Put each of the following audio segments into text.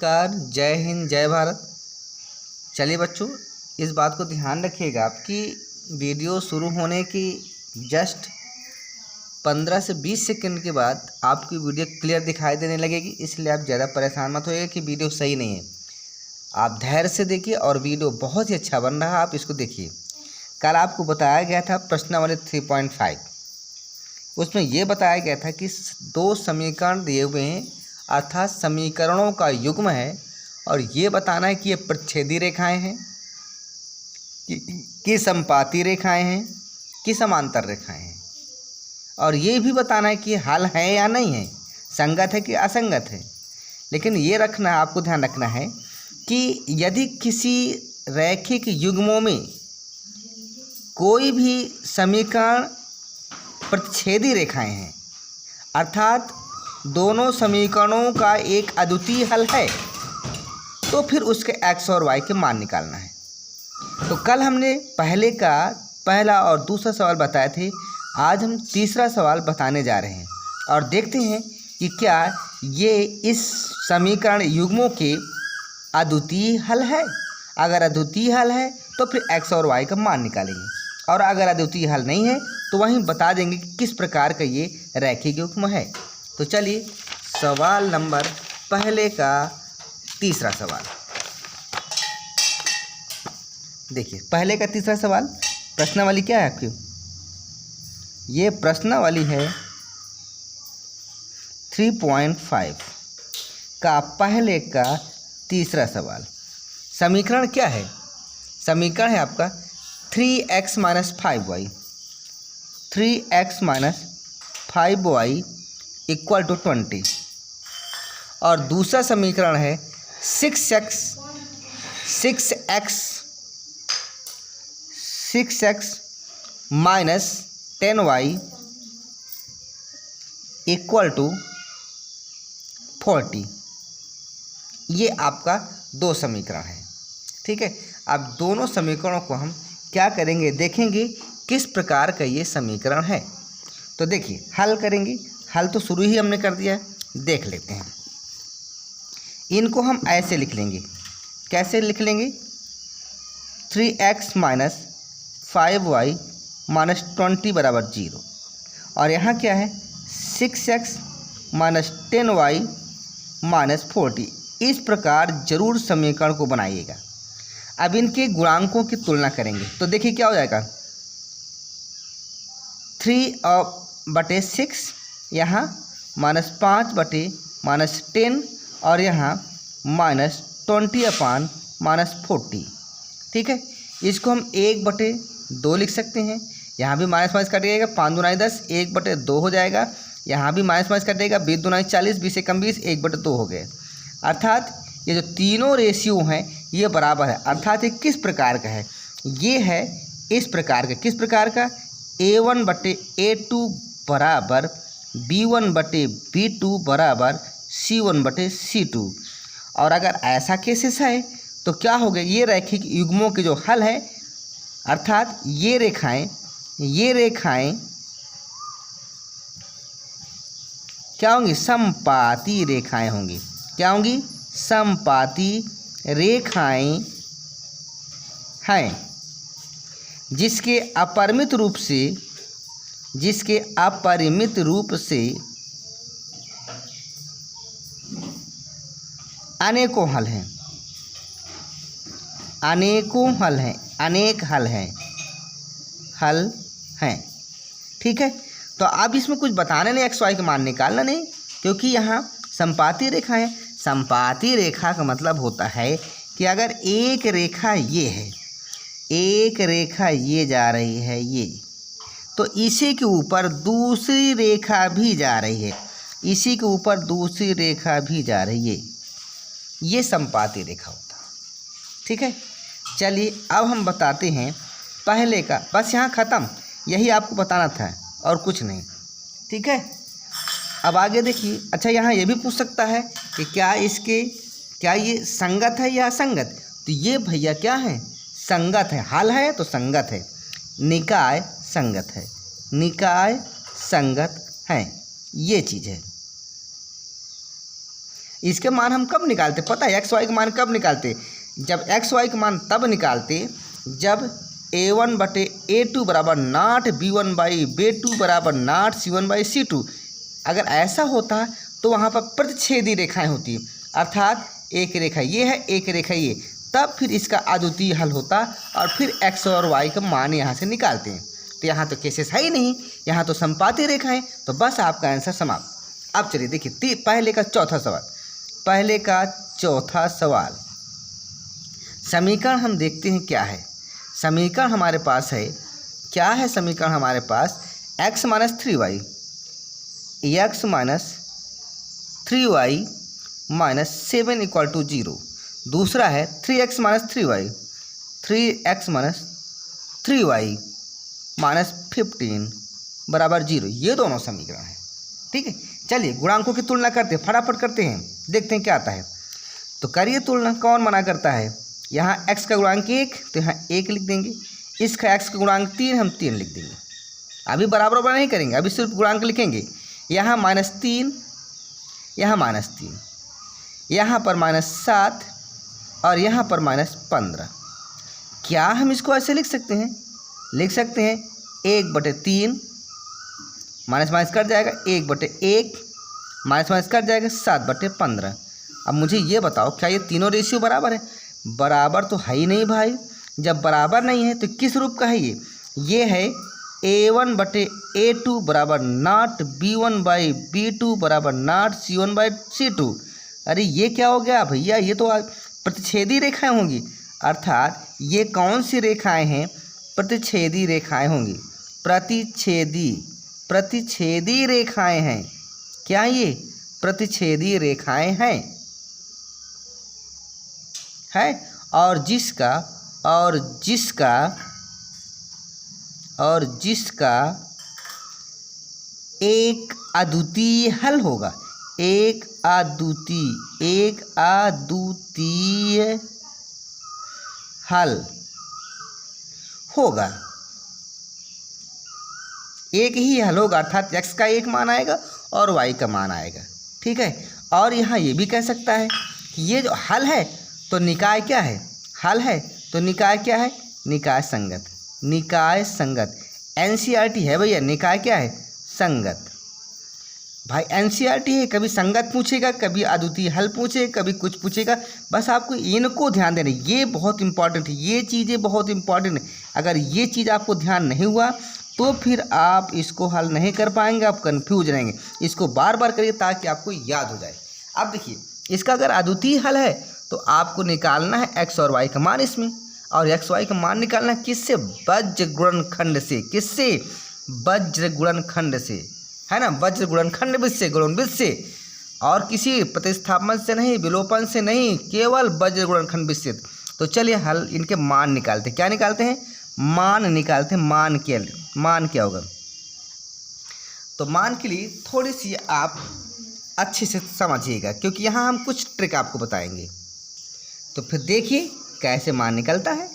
नमस्कार, जय हिंद, जय भारत। चलिए बच्चों, इस बात को ध्यान रखिएगा कि वीडियो शुरू होने की जस्ट 15 से 20 सेकंड के बाद आपकी वीडियो क्लियर दिखाई देने लगेगी, इसलिए आप ज़्यादा परेशान मत होइएगा कि वीडियो सही नहीं है। आप धैर्य से देखिए और वीडियो बहुत ही अच्छा बन रहा है, आप इसको देखिए। कल आपको बताया गया था प्रश्नावली 3.5, उसमें यह बताया गया था कि दो समीकरण दिए हुए हैं, अर्थात समीकरणों का युग्म है, और ये बताना है कि ये प्रच्छेदी रेखाएं हैं कि समपाती रेखाएं हैं कि समांतर रेखाएं हैं, और ये भी बताना है कि हल है या नहीं है, संगत है कि असंगत है। लेकिन ये रखना है, आपको ध्यान रखना है कि यदि किसी रैखिक युग्मों में कोई भी समीकरण प्रतिच्छेदी रेखाएं हैं, अर्थात दोनों समीकरणों का एक अद्वितीय हल है, तो फिर उसके x और y के मान निकालना है। तो कल हमने पहला और दूसरा सवाल बताए थे, आज हम तीसरा सवाल बताने जा रहे हैं और देखते हैं कि क्या ये इस समीकरण युग्मों के अद्वितीय हल है। अगर अद्वितीय हल है तो फिर x और y का मान निकालेंगे, और अगर अद्वितीय हल नहीं है तो वहीं बता देंगे कि किस प्रकार का ये रैखिक युग्म है। तो चलिए सवाल नंबर पहले का तीसरा सवाल देखिए। पहले का तीसरा सवाल प्रश्नावली क्या है आपकी? ये प्रश्नावली है 3.5 का पहले का तीसरा सवाल। समीकरण क्या है? समीकरण है आपका 3x - 5y, 3x - 5y = 20, और दूसरा समीकरण है 6x - 10y = 40। ये आपका दो समीकरण है, ठीक है। अब दोनों समीकरणों को हम क्या करेंगे, देखेंगे किस प्रकार का ये समीकरण है। तो देखिए, हल करेंगे। हल तो शुरू ही हमने कर दिया है, देख लेते हैं। इनको हम ऐसे लिख लेंगे। कैसे लिख लेंगे? 3x - 5y - 20 = 0, और यहाँ क्या है 6x - 10y - 40। इस प्रकार जरूर समीकरण को बनाइएगा। अब इनके गुणांकों की तुलना करेंगे तो देखिए क्या हो जाएगा। 3/6 यहाँ -5/-10, और यहाँ -20/-40, ठीक है। इसको हम 1/2 लिख सकते हैं। यहाँ भी माइनस कटेगा, 5 दूना 10, 1/2 हो जाएगा। यहाँ भी माइनस कटेगा, 20 दूना 40, 20 से कम 20, 1/2 हो गए। अर्थात ये जो तीनों रेशियो हैं ये बराबर है। अर्थात ये किस प्रकार का है? ये है इस प्रकार का। किस प्रकार का? A1/A2 बराबर B1/B2 बराबर C1/C2। और अगर ऐसा केसेस है तो क्या हो गया, ये रैखिक युग्मों के जो हल है, अर्थात ये रेखाएं क्या होंगी? समपाती रेखाएं होंगी। क्या होंगी? समपाती रेखाएं हैं, जिसके अपरिमित रूप से अनेकों हल हैं। अनेक हल हैं, ठीक है। तो अब इसमें कुछ बताने नहीं, x y का मान निकालना नहीं, क्योंकि यहाँ समपाती रेखा है। समपाती रेखा का मतलब होता है कि अगर एक रेखा ये है, एक रेखा ये जा रही है ये, तो इसी के ऊपर दूसरी रेखा भी जा रही है, इसी के ऊपर दूसरी रेखा भी जा रही है, ये समपाती रेखा होता है, ठीक है। चलिए अब हम बताते हैं पहले का। बस यहाँ ख़त्म, यही आपको बताना था और कुछ नहीं, ठीक है। अब आगे देखिए। अच्छा, यहाँ ये भी पूछ सकता है कि क्या ये संगत है या असंगत? तो ये भैया क्या है? संगत है। हल है तो संगत है, निकाय संगत है, ये चीज़ है। इसके मान हम कब निकालते, पता है एक्स वाई के मान कब निकालते, जब एक्स वाई के मान तब निकालते जब a1/a2 बराबर नॉट b1/b2 बराबर नॉट c1/c2। अगर ऐसा होता तो वहाँ पर प्रतिच्छेदी रेखाएं होती, अर्थात एक रेखा ये है, एक रेखा ये, तब फिर इसका अद्वितीय हल होता और फिर एक्स और वाई का मान यहाँ से निकालते हैं। तो यहाँ तो केसेस है ही नहीं, यहाँ तो संपाती रेखा है, तो बस आपका आंसर समाप्त। अब चलिए देखिए पहले का चौथा सवाल, समीकरण हम देखते हैं क्या है। समीकरण हमारे पास है, क्या है समीकरण हमारे पास, x - 3y - 7 = 0। दूसरा है 3x - 3y - 15 बराबर 0। ये दोनों समीकरण हैं, ठीक है। चलिए गुणांकों की तुलना करते हैं, फटाफट करते हैं, देखते हैं क्या आता है। तो करिए तुलना, कौन मना करता है। यहाँ x का गुणांक 1, तो यहाँ 1 लिख देंगे। इसका x का गुणांक 3, हम 3 लिख देंगे। अभी बराबर नहीं करेंगे, अभी सिर्फ गुणांक लिखेंगे। यहाँ -3, यहाँ -3, यहाँ पर -7 और यहाँ पर -15। क्या हम इसको ऐसे लिख सकते हैं, लिख सकते हैं 1/3, माइनस माइनस कट जाएगा, 1/1, माइनस माइनस कट जाएगा, 7/15। अब मुझे ये बताओ क्या ये तीनों रेशियो बराबर है। बराबर तो है ही नहीं भाई। जब बराबर नहीं है तो किस रूप का है ये है a1/a2 बराबर नॉट b1/b2 बराबर नॉट c1/c2। अरे ये क्या हो गया भैया, ये तो प्रतिच्छेदी रेखाएं होंगी, अर्थात ये कौन सी रेखाएं हैं, प्रतिच्छेदी रेखाएं होंगी। प्रतिच्छेदी रेखाएं हैं, क्या ये प्रतिच्छेदी रेखाएं हैं, है। और जिसका एक अद्वितीय हल होगा, एक अद्वितीय हल होगा, एक ही हल होगा, अर्थात x का एक मान आएगा और y का मान आएगा, ठीक है। और यहाँ ये भी कह सकता है कि ये जो हल है तो निकाय क्या है, हल है तो निकाय क्या है, निकाय संगत। NCERT है भैया, निकाय क्या है, संगत। भाई NCERT है, कभी संगत पूछेगा, कभी अद्वितीय हल पूछेगा, कभी कुछ पूछेगा। बस आपको इनको ध्यान देना, ये बहुत इंपॉर्टेंट है, ये चीज़ें बहुत इंपॉर्टेंट है। अगर ये चीज़ आपको ध्यान नहीं हुआ तो फिर आप इसको हल नहीं कर पाएंगे, आप कंफ्यूज रहेंगे। इसको बार बार करिए ताकि आपको याद हो जाए। अब देखिए इसका अगर अद्वितीय हल है तो आपको निकालना है x और y का मान इसमें, और x y का मान निकालना है किससे, वज्र गुणनखंड से। किससे, वज्र गुणनखंड से, है ना, वज्र गुणनखंड से, गुणनविद से, और किसी प्रतिस्थापन से नहीं, विलोपन से नहीं, केवल वज्र गुणनखंड से। तो चलिए हल इनके मान निकालते हैं। क्या निकालते हैं, मान निकालते हैं। मान क्या होगा, तो मान के लिए थोड़ी सी आप अच्छे से समझिएगा, क्योंकि यहाँ हम कुछ ट्रिक आपको बताएंगे। तो फिर देखिए कैसे मान निकलता है।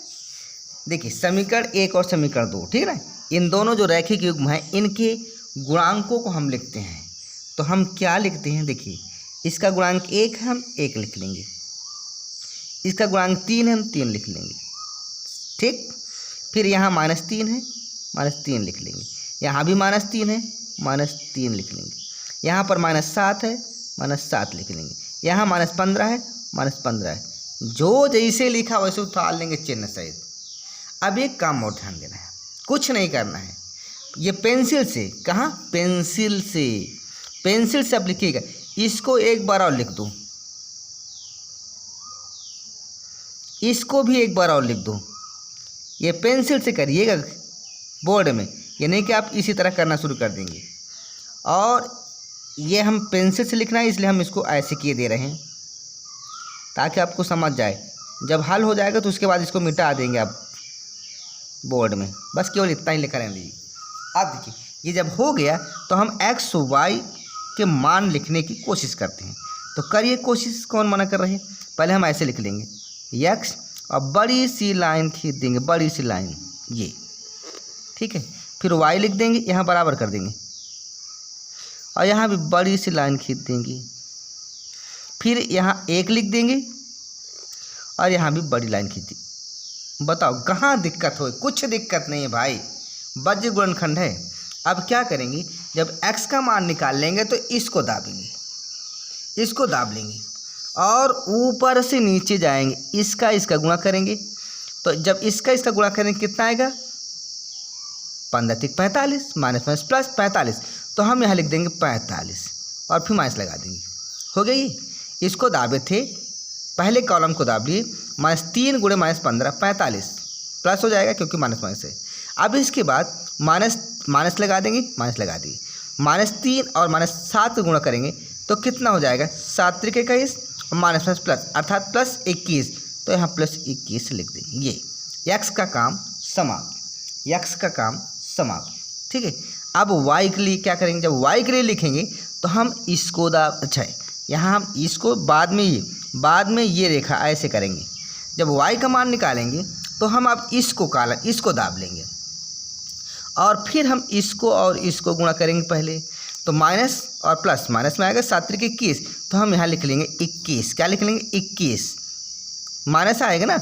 देखिए समीकरण 1 और समीकरण 2, ठीक है ना, इन दोनों जो रैखिक युग्म हैं इनके गुणांकों को हम लिखते हैं। तो हम क्या लिखते हैं, देखिए इसका गुणांक 1 है, हम 1 लिख लेंगे। इसका गुणांक 3 है, हम 3 लिख लेंगे, ठीक। फिर यहाँ -3 है, -3 लिख लेंगे। यहाँ भी -3 है, -3 लिख लेंगे। यहाँ पर -7 है, -7 लिख लेंगे। यहाँ -15 है, -15 है। जो जैसे लिखा वैसे उतार लेंगे चिन्ह सहित। अब एक काम और ध्यान देना है, कुछ नहीं करना है, ये पेंसिल से, कहाँ, पेंसिल से अब लिखिएगा। इसको एक बार और लिख दूँ, इसको भी एक बार और लिख दूँ। ये पेंसिल से करिएगा बोर्ड में, ये नहीं कि आप इसी तरह करना शुरू कर देंगे। और ये हम पेंसिल से लिखना है, इसलिए हम इसको ऐसे किए दे रहे हैं ताकि आपको समझ जाए। जब हल हो जाएगा तो उसके बाद इसको मिटा देंगे आप बोर्ड में, बस केवल इतना ही लिखा रहने दीजिए। अब देखिए ये जब हो गया तो हम x y के मान लिखने की कोशिश करते हैं। तो करिए कोशिश, कौन मना कर रहे हैं। पहले हम ऐसे लिख लेंगे x और बड़ी सी लाइन खींच देंगे, बड़ी सी लाइन ये, ठीक है। फिर y लिख देंगे, यहाँ बराबर कर देंगे और यहाँ भी बड़ी सी लाइन खींच देंगे। फिर यहाँ 1 लिख देंगे और यहाँ भी बड़ी लाइन खींच दी। बताओ कहाँ दिक्कत हो? कुछ दिक्कत नहीं है भाई, वज्र गुणनखंड है। अब क्या करेंगे, जब x का मान निकाल लेंगे तो इसको दाबेंगे, इसको दाब लेंगे और ऊपर से नीचे जाएंगे, इसका गुणा करेंगे। तो जब इसका गुणा करेंगे कितना आएगा? 15 तिक 45 माइनस माइनस प्लस 45, तो हम यहाँ लिख देंगे 45 और फिर माइनस लगा देंगे। हो गया ये। इसको दाबे थे, पहले कॉलम को दाब लिए, -3 गुणे -15 45 प्लस हो जाएगा क्योंकि माइनस माइनस है। अब इसके बाद माइनस लगा देंगे, माइनस लगा दिए, -3 और -7 का गुणा करेंगे तो कितना हो जाएगा? 7 त्रिक 21 और माइनस माइनस प्लस अर्थात +21, तो यहाँ +21 लिख देंगे। ये x का काम समाप्त, x का काम समाप्त। ठीक है। अब y के लिए क्या करेंगे? जब y के लिए लिखेंगे तो हम इसको अच्छा है, यहाँ हम इसको बाद में ये रेखा ऐसे करेंगे। जब y का मान निकालेंगे तो हम अब इसको दाब लेंगे और फिर हम इसको और इसको गुणा करेंगे पहले। तो माइनस और प्लस, माइनस में आएगा 7 त्रिक 21, तो हम यहाँ लिख लेंगे 21। क्या लिख लेंगे? 21। माइनस आएगा ना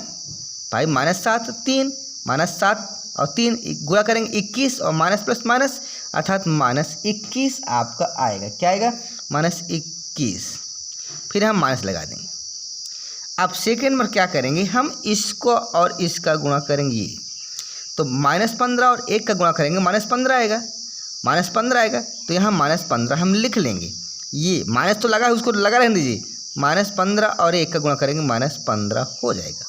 भाई, -7 3 -7 और 3 गुणा करेंगे 21 और माइनस प्लस माइनस अर्थात -21 आपका आएगा। क्या आएगा? -21। फिर हम माइनस लगा देंगे। अब सेकेंड में क्या करेंगे? हम इसको और इसका गुणा करेंगे, तो -15 और 1 का गुणा करेंगे -15 आएगा, -15 आएगा, तो यहाँ -15 हम लिख लेंगे। ये माइनस तो लगा है, उसको लगा रहने दीजिए, -15 और 1 का गुणा करेंगे -15 हो जाएगा।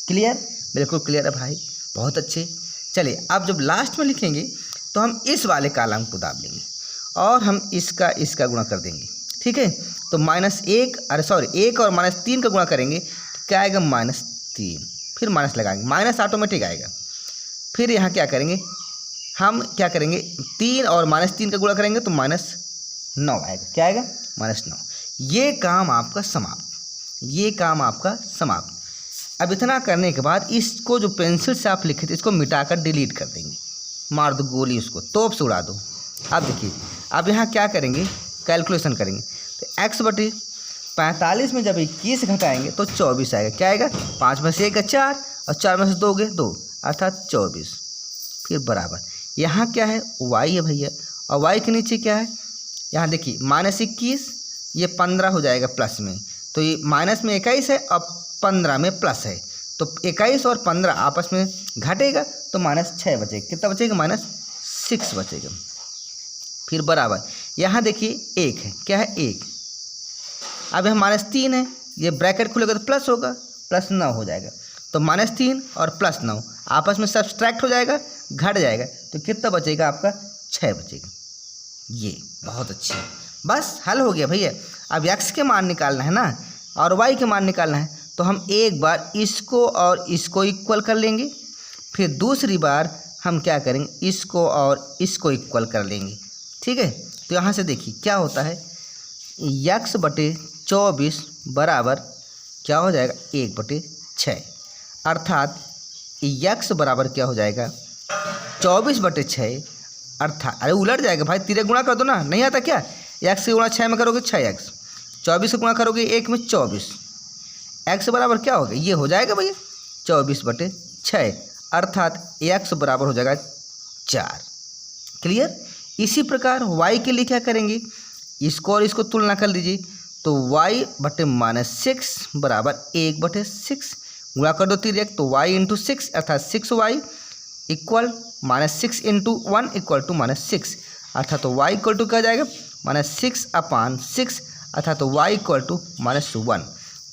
क्लियर? बिल्कुल क्लियर है भाई, बहुत अच्छे। चलिए अब जब लास्ट में लिखेंगे तो हम इस वाले कॉलम को दाब लेंगे और हम इसका गुणा कर देंगे। ठीक है। तो -1 और -3 का गुणा करेंगे तो क्या आएगा? -3। फिर माइनस लगाएंगे, माइनस ऑटोमेटिक आएगा। फिर यहाँ क्या करेंगे? हम क्या करेंगे? 3 और -3 का गुणा करेंगे तो -9 आएगा। क्या आएगा? -9। ये काम आपका समाप्त, ये काम आपका समाप्त। अब इतना करने के बाद इसको जो पेंसिल से आप लिखे थे इसको मिटाकर डिलीट कर देंगे, मार दो गोली, उसको तोप से उड़ा दो। अब देखिए, अब यहाँ क्या करेंगे? कैलकुलेशन करेंगे। तो x/45 में जब 21 घटाएंगे तो 24 आएगा। क्या आएगा? 5 में से 1 4 और 4 में से 2 गए 2 अर्थात 24। फिर बराबर यहाँ क्या है? y है भैया, और y के नीचे क्या है? यहाँ देखिए -21, ये 15 हो जाएगा प्लस में, तो ये माइनस में 21 है और 15 में प्लस है, तो 21 और 15 आपस में घटेगा तो -6 बचेगा। कितना बचेगा? -6 बचेगा। फिर बराबर यहाँ देखिए 1 है। क्या है? 1। अब यहाँ -3 है, ये ब्रैकेट खुलेगा तो प्लस होगा, +9 हो जाएगा। तो -3 और +9 आपस में सब्सट्रैक्ट हो जाएगा, घट जाएगा, तो कितना बचेगा आपका? 6 बचेगा। ये बहुत अच्छी है, बस हल हो गया भैया। अब x के मान निकालना है ना और y के मान निकालना है, तो हम एक बार इसको और इसको इक्वल कर लेंगे, फिर दूसरी बार हम क्या करेंगे? इसको और इसको इक्वल कर लेंगे। ठीक है। तो यहाँ से देखिए क्या होता है, x/24 बराबर क्या हो जाएगा? 1/6 अर्थात x बराबर क्या हो जाएगा? 24/6 अर्थात, अरे उलट जाएगा भाई, तिरे गुणा कर दो ना, नहीं आता क्या? x से गुणा 6 में करोगे 6x, 24 से गुणा करोगे 1 में 24, x बराबर क्या होगा? ये हो जाएगा भैया 24/6 अर्थात x बराबर हो जाएगा 4। क्लियर? इसी प्रकार y के लिए क्या करेंगे? इसको और इसको तुलना कर लीजिए, तो y/-6 बराबर 1/6 गुणा कर दो 3 तो y × 6 अर्थात 6y इक्वल -6 × 1 इक्वल टू -6 अर्थात तो y इक्वल टू क्या जाएगा? -6/6 अर्थात तो y इक्वल टू -1।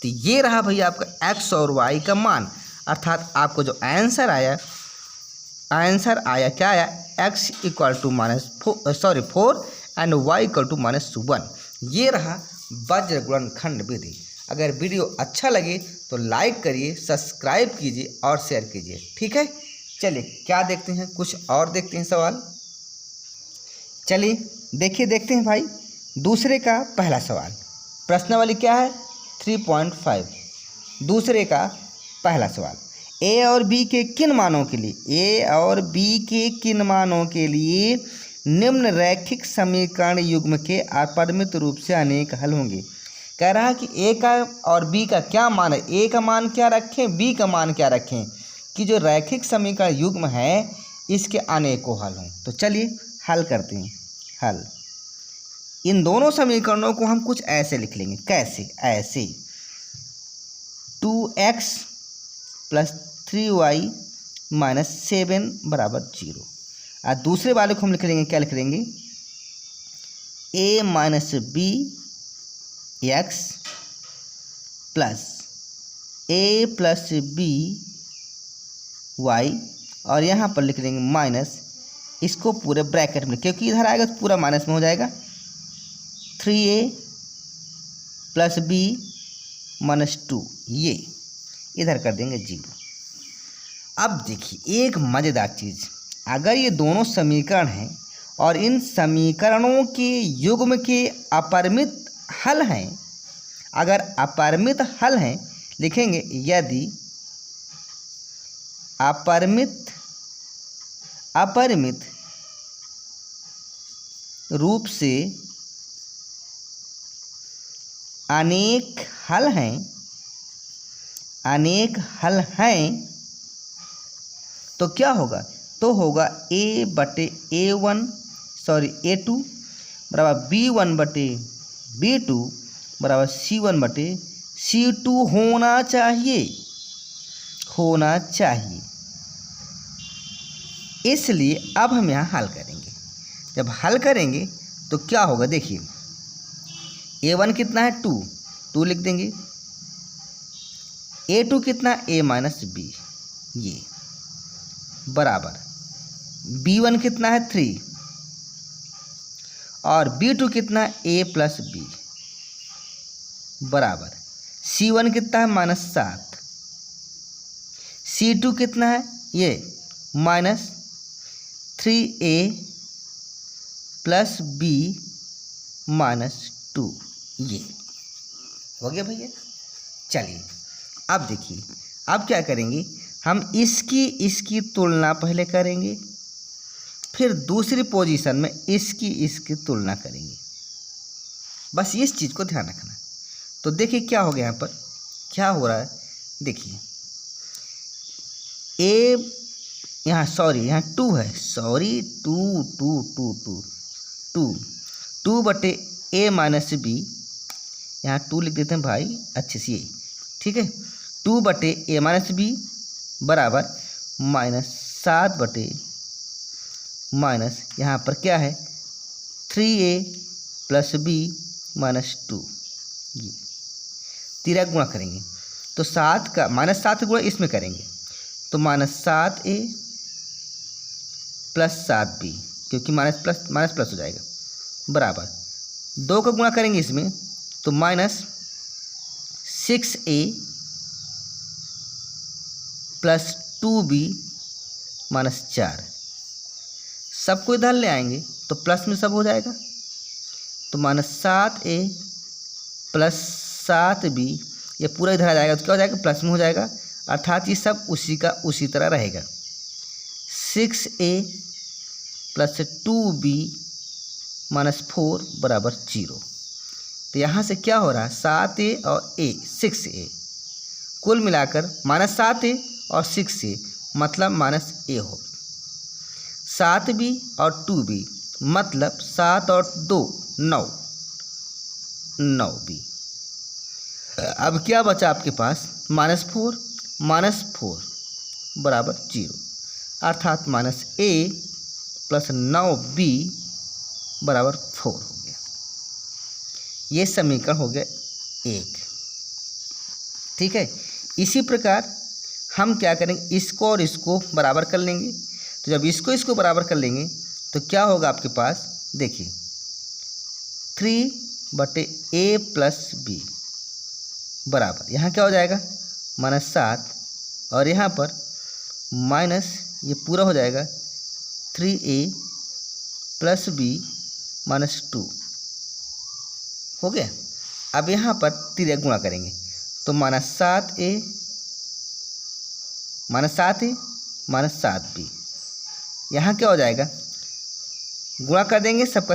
तो ये रहा भैया आपका x और y का मान, अर्थात आपको जो आंसर आया क्या आया? x equal to -4 and y equal to -1। ये रहा वज्र गुणनखंड विधि। अगर वीडियो अच्छा लगे तो लाइक करिए, सब्सक्राइब कीजिए और शेयर कीजिए। ठीक है। चलिए क्या देखते हैं, कुछ और देखते हैं सवाल। चलिए देखते हैं भाई दूसरे का पहला सवाल। प्रश्नावली क्या है? 3.5 दूसरे का पहला सवाल। a और b के किन मानों के लिए निम्न रैखिक समीकरण युग्म के अपरिमित रूप से अनेक हल होंगे? कह रहा है कि ए का और बी का क्या मान है, ए का मान क्या रखें, बी का मान क्या रखें, कि जो रैखिक समीकरण युग्म है इसके अनेकों हल हों। तो चलिए हल करते हैं। हल इन दोनों समीकरणों को हम कुछ ऐसे लिख लेंगे। कैसे? ऐसे 2x + 3y - 7 = 0। और दूसरे वाले को हम लिख लेंगे, क्या लिख लेंगे, a - bx + a + by, और यहाँ पर लिख लेंगे माइनस, इसको पूरे ब्रैकेट में, क्योंकि इधर आएगा तो पूरा माइनस में हो जाएगा, 3a + b - 2, ये इधर कर देंगे 0। अब देखिए एक मज़ेदार चीज़, अगर ये दोनों समीकरण हैं और इन समीकरणों के युग्म के अपरिमित हल हैं, अगर अपरिमित हल हैं लिखेंगे, यदि अपरिमित रूप से अनेक हल हैं, तो क्या होगा, तो होगा a/a2 बराबर b1/b2 बराबर c1/c2 होना चाहिए। इसलिए अब हम यहाँ हल करेंगे। जब हल करेंगे तो क्या होगा, देखिए a1 कितना है, 2 लिख देंगे, a2 कितना, a - b, ये बराबर b1 कितना है, 3, और b2 कितना है, a + b, बराबर c1 कितना है, -7, c2 कितना है, ये -3a + b - 2, ये हो गया भैया। चलिए अब देखिए, अब क्या करेंगे, हम इसकी तुलना पहले करेंगे, फिर दूसरी पोजीशन में इसकी तुलना करेंगे। बस इस चीज़ को ध्यान रखना। तो देखिए क्या हो गया, यहाँ पर क्या हो रहा है, देखिए यहाँ 2 है, 2/a - b, यहाँ 2 लिख देते हैं भाई अच्छे से, ये ठीक है, 2/a - b बराबर -7 माइनस यहाँ पर क्या है, 3a + b - 2, ये तिरक गुणा करेंगे तो 7 का -7 गुणा इसमें करेंगे तो -7a + 7b, क्योंकि माइनस प्लस हो जाएगा, बराबर 2 का गुणा करेंगे इसमें तो -6a + 2b - 4, सबको इधर ले आएंगे तो प्लस में सब हो जाएगा, तो -7a + 7b, ये पूरा इधर आ जाएगा तो क्या हो जाएगा, प्लस में हो जाएगा, अर्थात ये सब उसी तरह रहेगा। 6a + 2b - 4 बराबर 0। तो यहाँ से क्या हो रहा है, 7a और a 6a, कुल मिलाकर -7a और 6a मतलब -a हो, 7b और 2b मतलब 7 और 2 9b। अब क्या बचा आपके पास, -4 बराबर 0, अर्थात -a + 9b बराबर 4 हो गया। ये समीकरण हो गया 1, ठीक है। इसी प्रकार हम क्या करेंगे, इसको और इसको बराबर कर लेंगे। तो जब इसको बराबर कर लेंगे तो क्या होगा आपके पास, देखिए 3/a + b बराबर, यहाँ क्या हो जाएगा, -7, और यहाँ पर माइनस, ये पूरा हो जाएगा 3a + b - 2 हो गया। अब यहाँ पर तिर्यक गुणा करेंगे तो -7a - 7b, यहाँ क्या हो जाएगा, गुणा कर देंगे सबका,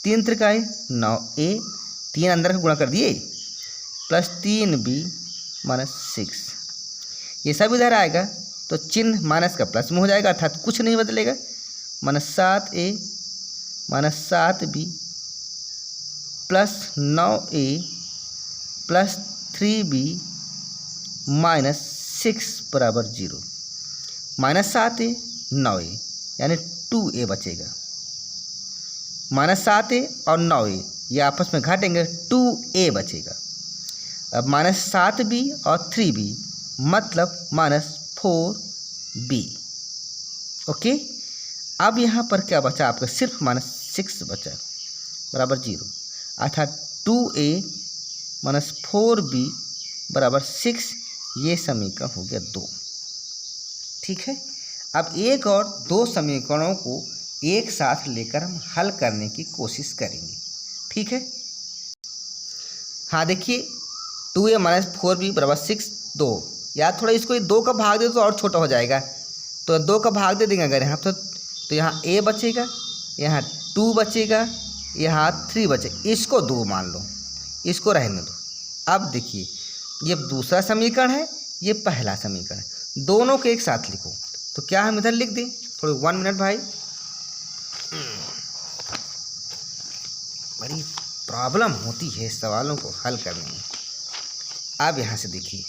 3 त्रिकाई 9a, 3 अंदर का गुणा कर दिए प्लस 3b माइनस 6। ये सब इधर आएगा तो चिन्ह माइनस का प्लस में हो जाएगा, अर्थात कुछ नहीं बदलेगा। Minus 7a minus 7b plus 9a plus 3b minus 6 बराबर 0। माइनस 7a 9a यानी 2a बचेगा। माइनस 7a और 9a ये आपस में घटेंगे, 2a बचेगा। अब माइनस 7b और 3b मतलब माइनस 4b। ओके, अब यहाँ पर क्या बचा आपका, सिर्फ माइनस 6 बचा बराबर 0, अर्थात 2a माइनस 4b बराबर 6। ये समीकरण हो गया 2। ठीक है, अब एक और दो समीकरणों को एक साथ लेकर हम हल करने की कोशिश करेंगे। ठीक है, हाँ देखिए 2a माइनस 4b बराबर 6 2, या थोड़ा इसको 2 का भाग दे तो और छोटा हो जाएगा, तो 2 का भाग दे देंगे अगर यहाँ तो यहाँ a बचेगा, यहाँ 2 बचेगा, यहाँ 3 बचेगा। इसको 2 मान लो, इसको रहने दो। अब देखिए ये दूसरा समीकरण है, ये पहला समीकरण है, दोनों को एक साथ लिखो। तो क्या हम इधर लिख दें, थोड़ी 1 मिनट भाई, बड़ी प्रॉब्लम होती है सवालों को हल करने में। अब यहाँ से देखिए,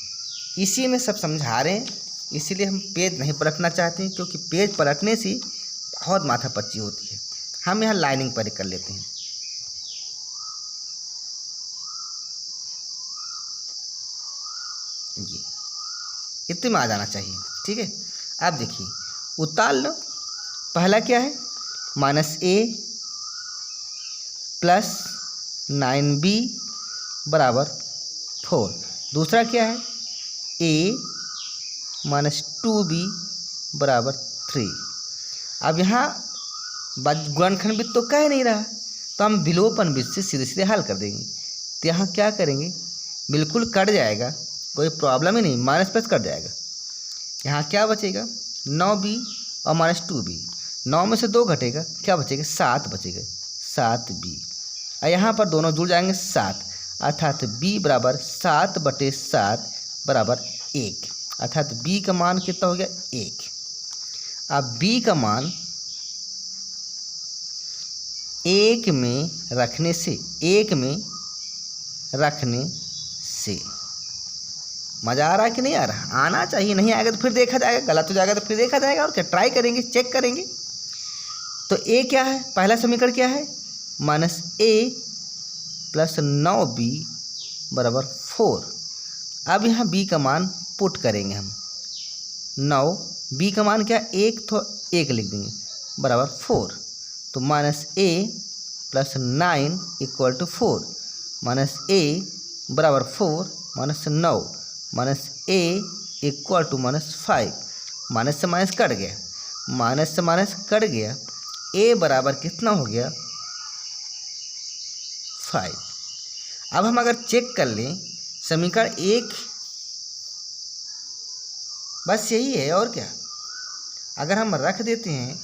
इसी में सब समझा रहे हैं, इसीलिए हम पेज नहीं पलटना चाहते हैं, क्योंकि पेज पलटने से बहुत माथापच्ची होती है। हम यहाँ लाइनिंग पर कर लेते हैं। ये इतने में आ जाना चाहिए। ठीक है, अब देखिए उतार लो। पहला क्या है, माइनस a प्लस 9b बराबर 4। दूसरा क्या है, a माइनस 2b बराबर 3। अब यहाँ गुणनखंड भी तो कह नहीं रहा, तो हम विलोपन विधि से सीधे सीधे हल कर देंगे। तो यहाँ क्या करेंगे, बिल्कुल कट जाएगा, कोई प्रॉब्लम ही नहीं, माइनस प्लस कट जाएगा। यहाँ क्या बचेगा, 9b और माइनस 2b, 9 में से 2 घटेगा, क्या बचेगा, 7 बचेगा, 7b। और यहाँ पर दोनों जुड़ जाएंगे 7, अर्थात b बराबर 7/7 बराबर 1, अर्थात b का मान कितना हो गया, 1। अब b का मान 1 में रखने से, 1 में रखने से मज़ा आ रहा है कि नहीं आ रहा, आना चाहिए। नहीं आएगा तो फिर देखा जाएगा, गलत हो जाएगा तो फिर देखा जाएगा, और क्या ट्राई करेंगे, चेक करेंगे। तो a क्या है, पहला समीकरण क्या है, माइनस a प्लस 9b बराबर 4। अब यहाँ b का मान पुट करेंगे हम, 9 b का मान क्या, 1 तो 1 लिख देंगे बराबर 4। तो minus a plus 9 equal to 4, minus a बराबर 4 minus 9 minus a equal to minus 5। Minus से माइनस कट गया, माइनस से माइनस कट गया, a बराबर कितना हो गया, 5। अब हम अगर चेक कर लें समीकरण 1, बस यही है और क्या। अगर हम रख देते हैं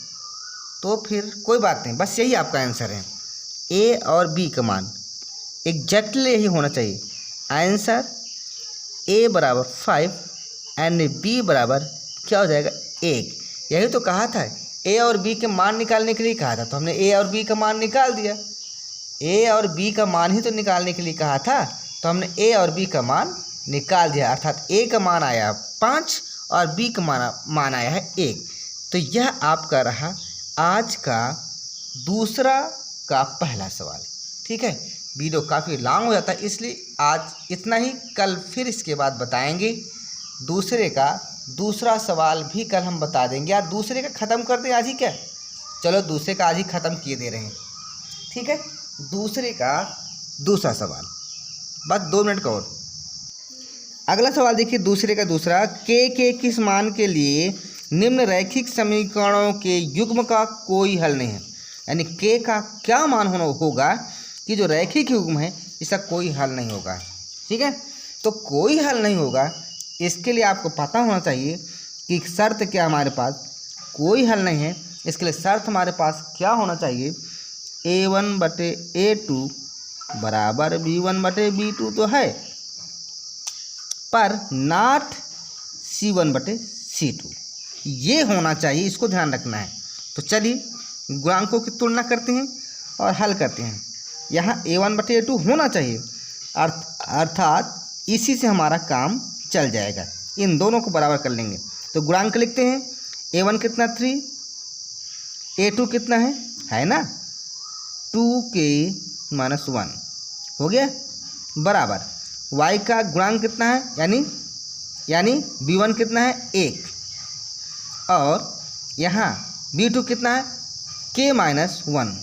तो फिर कोई बात नहीं, बस यही आपका आंसर है। a और b का मान एग्जैक्टली यही होना चाहिए। आंसर a बराबर 5 एंड b बराबर क्या हो जाएगा, 1। यही तो कहा था, a और b के मान निकालने के लिए कहा था, तो हमने a और b का मान निकाल दिया। a और b का मान ही तो निकालने के लिए कहा था, तो हमने a और b का मान निकाल दिया, अर्थात a का मान आया 5 और b का मान आया है 1। तो यह आपका रहा आज का दूसरा का पहला सवाल। ठीक है, वीडियो काफ़ी लॉन्ग हो जाता है, इसलिए आज इतना ही। कल फिर इसके बाद बताएंगे दूसरे का दूसरा सवाल भी कल हम बता देंगे, या दूसरे का ख़त्म कर दें आज ही, क्या चलो दूसरे का आज ही ख़त्म किए दे रहे हैं। ठीक है, दूसरे का दूसरा सवाल, बस 2 मिनट का और। अगला सवाल देखिए, दूसरे का दूसरा, के किस मान के लिए निम्न रैखिक समीकरणों के युग्म का कोई हल नहीं है। यानी के का क्या मान होगा कि जो रैखिक युग्म है इसका कोई हल नहीं होगा। ठीक है, तो कोई हल नहीं होगा, इसके लिए आपको पता होना चाहिए कि शर्त क्या हमारे पास, कोई हल नहीं है, इसके लिए शर्त हमारे पास क्या होना चाहिए, a1/a2 बराबर b1/b2 तो है, पर नॉट C1/C2, ये होना चाहिए, इसको ध्यान रखना है। तो चलिए गुणांकों की तुलना करते हैं और हल करते हैं। यहाँ A1/A2 होना चाहिए, अर्थात इसी से हमारा काम चल जाएगा। इन दोनों को बराबर कर लेंगे। तो गुणांक लिखते हैं, A1 कितना 3, A2 कितना है ना 2k - 1 हो गया, बराबर y का गुणांक कितना है, यानी B1 कितना है 1, और यहाँ B2 कितना है k - 1।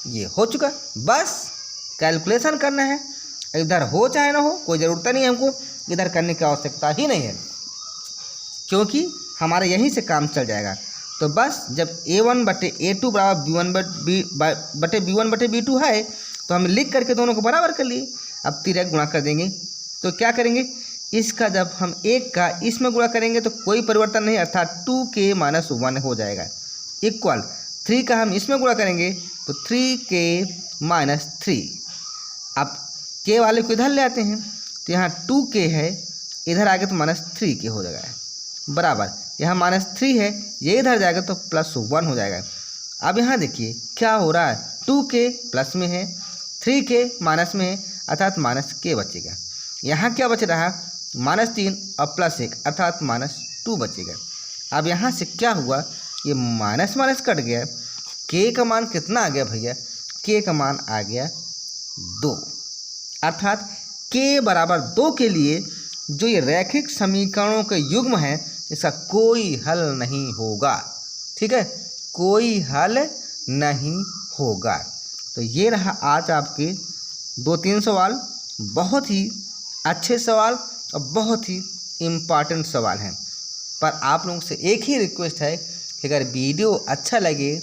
ये हो चुका। बस कैलकुलेशन करना है, इधर हो चाहे ना हो कोई ज़रूरत नहीं है, हमको इधर करने की आवश्यकता ही नहीं है, क्योंकि हमारे यहीं से काम चल जाएगा। तो बस जब A1/A2 बराबर B1/B2 है, तो हम लिख करके दोनों को बराबर कर लिए। अब तिरक गुणा कर देंगे। तो क्या करेंगे, इसका जब हम 1 का इसमें गुणा करेंगे तो कोई परिवर्तन नहीं, अर्थात 2k - 1 हो जाएगा, इक्वल 3 का हम इसमें गुणा करेंगे तो 3k - 3। अब k वाले को इधर ले आते हैं, तो यहाँ 2k है, इधर आगे तो -3k हो जाएगा, बराबर यहाँ -3 है, ये इधर जाएगा तो +1 हो जाएगा। अब यहाँ देखिए क्या हो रहा है, 2k प्लस में है, 3k माइनस में है, अर्थात -k बचेगा। यहाँ क्या बच रहा, -3 और +1 अर्थात -2 बचेगा। अब यहाँ से क्या हुआ, ये माइनस माइनस कट गया, k का मान कितना आ गया भैया, k का मान आ गया 2, अर्थात k बराबर 2 के लिए जो ये रैखिक समीकरणों के युग्म है, इसका कोई हल नहीं होगा। ठीक है, कोई हल नहीं होगा। तो ये रहा आज आपके 2-3 सवाल, बहुत ही अच्छे सवाल और बहुत ही इम्पॉर्टेंट सवाल हैं। पर आप लोगों से एक ही रिक्वेस्ट है कि अगर वीडियो अच्छा लगे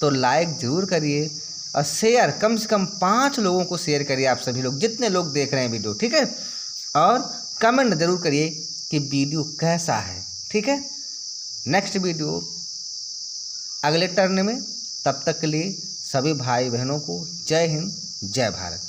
तो लाइक ज़रूर करिए और शेयर कम से कम 5 लोगों को शेयर करिए, आप सभी लोग जितने लोग देख रहे हैं वीडियो। ठीक है, और कमेंट ज़रूर करिए कि वीडियो कैसा है। ठीक है, नेक्स्ट वीडियो अगले टर्न में, तब तक के लिए सभी भाई बहनों को जय हिंद, जय भारत।